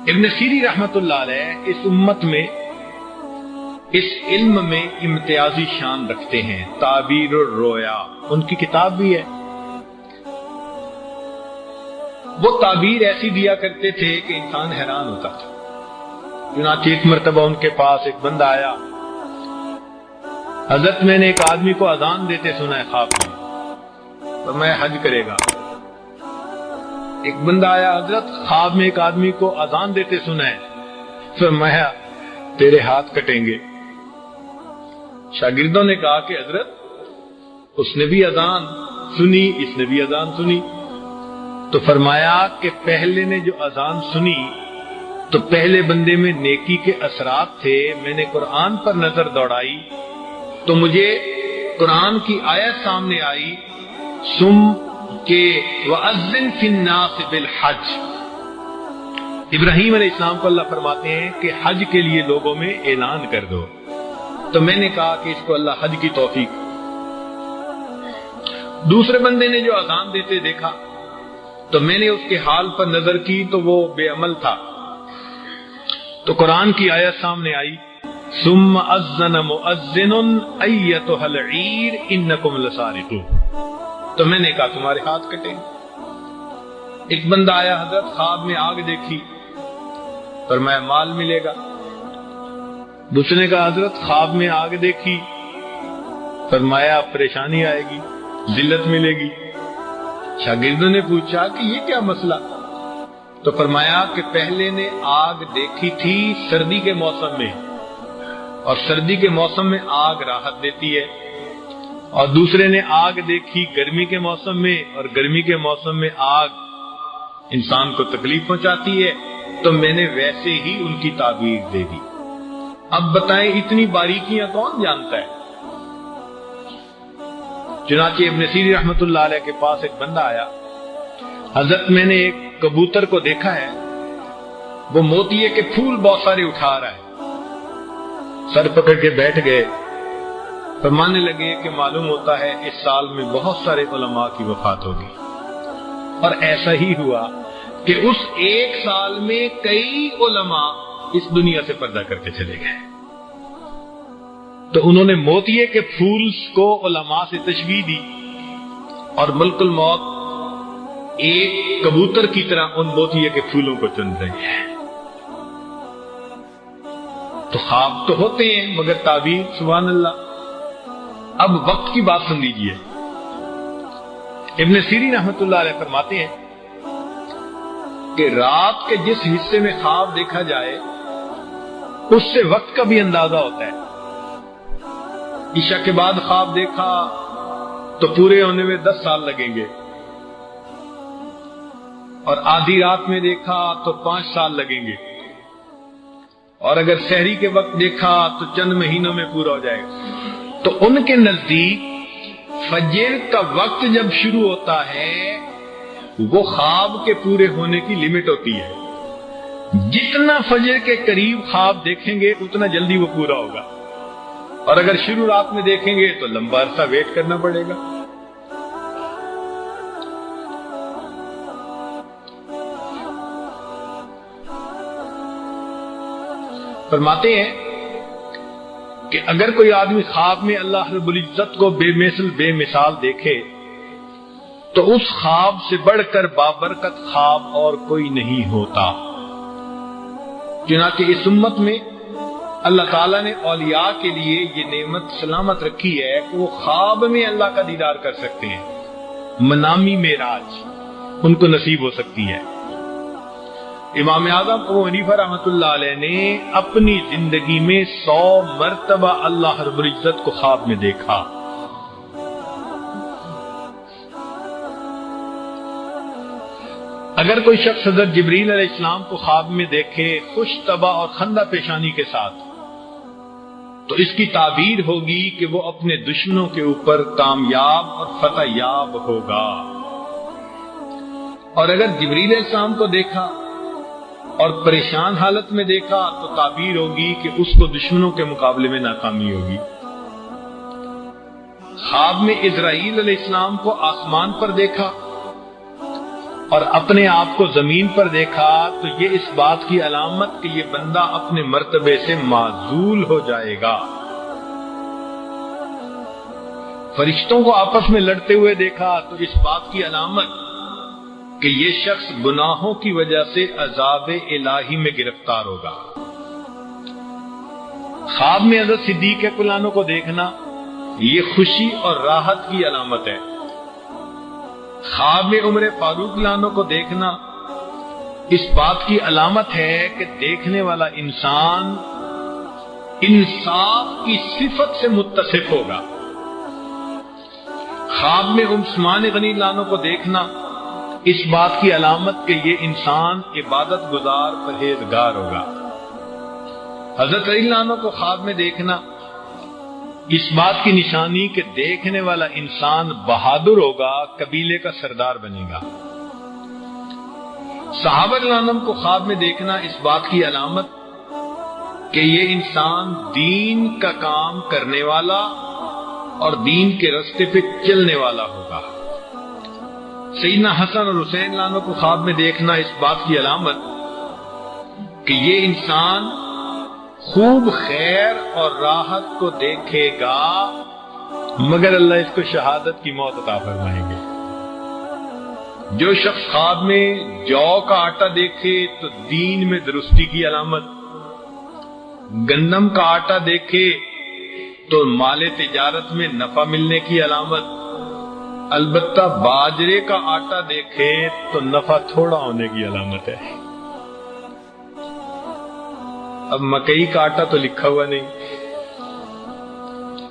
ابن سیری رحمت اللہ علیہ اس امت میں اس علم میں امتیازی شان رکھتے ہیں، تعبیر الرؤیا ان کی کتاب بھی ہے۔ وہ تعبیر ایسی دیا کرتے تھے کہ انسان حیران ہوتا تھا۔ چنانچہ ایک مرتبہ ان کے پاس ایک بندہ آیا، حضرت میں نے ایک آدمی کو اذان دیتے سنا ہے خواب میں، تو میں حج کرے گا۔ ایک بندہ آیا، حضرت خواب میں ایک آدمی کو اذان دیتے سنا ہے، فرمایا تیرے ہاتھ کٹیں گے۔ شاگردوں نے کہا کہ حضرت اس نے بھی اذان سنی، اس نے بھی اذان سنی، تو فرمایا کہ پہلے نے جو اذان سنی تو پہلے بندے میں نیکی کے اثرات تھے، میں نے قرآن پر نظر دوڑائی تو مجھے قرآن کی آیت سامنے آئی، سم کہ وَأَذِّن فِي النَّاسِ بِالْحَجِّ۔ ابراہیم علیہ السلام کو اللہ فرماتے ہیں کہ حج کے لیے لوگوں میں اعلان کر دو، تو میں نے کہا کہ اس کو اللہ حج کی توفیق۔ دوسرے بندے نے جو اذان دیتے دیکھا تو میں نے اس کے حال پر نظر کی تو وہ بے عمل تھا، تو قرآن کی آیت سامنے آئی، ثم اذن مؤذن ایتھا العیر انکم لسارقون، تو میں نے کہا تمہارے ہاتھ کٹے۔ ایک بندہ آیا، حضرت خواب میں آگ دیکھی، فرمایا مال ملے گا۔ دوسرے نے کہا حضرت خواب میں آگ دیکھی، فرمایا پریشانی آئے گی، ذلت ملے گی۔ شاگردوں نے پوچھا کہ یہ کیا مسئلہ؟ تو فرمایا کہ پہلے نے آگ دیکھی تھی سردی کے موسم میں، اور سردی کے موسم میں آگ راحت دیتی ہے، اور دوسرے نے آگ دیکھی گرمی کے موسم میں، اور گرمی کے موسم میں آگ انسان کو تکلیف پہنچاتی ہے، تو میں نے ویسے ہی ان کی تعبیر دے دی۔ اب بتائیں اتنی باریکیاں کون جانتا ہے؟ چنانچہ ابن سیری رحمت اللہ علیہ کے پاس ایک بندہ آیا، حضرت میں نے ایک کبوتر کو دیکھا ہے، وہ موتیے کے پھول بہت سارے اٹھا رہا ہے۔ سر پکڑ کے بیٹھ گئے، فرمانے لگے کہ معلوم ہوتا ہے اس سال میں بہت سارے علماء کی وفات ہوگی، اور ایسا ہی ہوا کہ اس ایک سال میں کئی علماء اس دنیا سے پردہ کر کے چلے گئے۔ تو انہوں نے موتیے کے پھول کو علماء سے تشبیہ دی، اور ملک الموت ایک کبوتر کی طرح ان موتیے کے پھولوں کو چن رہے ہیں۔ تو خواب تو ہوتے ہیں مگر تعبیر سبحان اللہ۔ اب وقت کی بات سن لیجیے، ابن سیری رحمت اللہ علیہ فرماتے ہیں کہ رات کے جس حصے میں خواب دیکھا جائے اس سے وقت کا بھی اندازہ ہوتا ہے۔ عشاء کے بعد خواب دیکھا تو پورے ہونے میں 10 سال لگیں گے، اور آدھی رات میں دیکھا تو 5 سال لگیں گے، اور اگر سحری کے وقت دیکھا تو چند مہینوں میں پورا ہو جائے گا۔ تو ان کے نزدیک فجر کا وقت جب شروع ہوتا ہے وہ خواب کے پورے ہونے کی لمٹ ہوتی ہے، جتنا فجر کے قریب خواب دیکھیں گے اتنا جلدی وہ پورا ہوگا، اور اگر شروع رات میں دیکھیں گے تو لمبا عرصہ ویٹ کرنا پڑے گا۔ فرماتے ہیں کہ اگر کوئی آدمی خواب میں اللہ رب العزت کو بے مثل بے مثال دیکھے تو اس خواب سے بڑھ کر بابرکت خواب اور کوئی نہیں ہوتا۔ چنانچہ اس امت میں اللہ تعالیٰ نے اولیاء کے لیے یہ نعمت سلامت رکھی ہے کہ وہ خواب میں اللہ کا دیدار کر سکتے ہیں، منامی معراج ان کو نصیب ہو سکتی ہے۔ امام اعظم ابو حنیفہ رحمۃ اللہ علیہ نے اپنی زندگی میں 100 مرتبہ اللہ رب العزت کو خواب میں دیکھا۔ اگر کوئی شخص حضرت جبریل علیہ السلام کو خواب میں دیکھے خوش طبع اور خندہ پیشانی کے ساتھ تو اس کی تعبیر ہوگی کہ وہ اپنے دشمنوں کے اوپر کامیاب اور فتح یاب ہوگا، اور اگر جبریل علیہ السلام کو دیکھا اور پریشان حالت میں دیکھا تو تعبیر ہوگی کہ اس کو دشمنوں کے مقابلے میں ناکامی ہوگی۔ خواب میں اسرائیل علیہ السلام کو آسمان پر دیکھا اور اپنے آپ کو زمین پر دیکھا تو یہ اس بات کی علامت کہ یہ بندہ اپنے مرتبے سے معزول ہو جائے گا۔ فرشتوں کو آپس میں لڑتے ہوئے دیکھا تو اس بات کی علامت کہ یہ شخص گناہوں کی وجہ سے عذاب الہی میں گرفتار ہوگا۔ خواب میں حضرت صدیق اکبر کو دیکھنا یہ خوشی اور راحت کی علامت ہے۔ خواب میں عمر فاروق لانو کو دیکھنا اس بات کی علامت ہے کہ دیکھنے والا انسان انصاف کی صفت سے متصف ہوگا۔ خواب میں عثمان غنی لانو کو دیکھنا اس بات کی علامت کہ یہ انسان عبادت گزار پرہیزگار ہوگا۔ حضرت علی لانو کو خواب میں دیکھنا اس بات کی نشانی کہ دیکھنے والا انسان بہادر ہوگا، قبیلے کا سردار بنے گا۔ صحابہ کرام کو خواب میں دیکھنا اس بات کی علامت کہ یہ انسان دین کا کام کرنے والا اور دین کے راستے پہ چلنے والا ہوگا۔ سیدنا حسن اور حسین لانو کو خواب میں دیکھنا اس بات کی علامت کہ یہ انسان خوب خیر اور راحت کو دیکھے گا، مگر اللہ اس کو شہادت کی موت عطا فرمائیں گے۔ جو شخص خواب میں جو کا آٹا دیکھے تو دین میں درستی کی علامت، گندم کا آٹا دیکھے تو مال تجارت میں نفع ملنے کی علامت، البتہ باجرے کا آٹا دیکھے تو نفع تھوڑا ہونے کی علامت ہے۔ اب مکئی کا آٹا تو لکھا ہوا نہیں،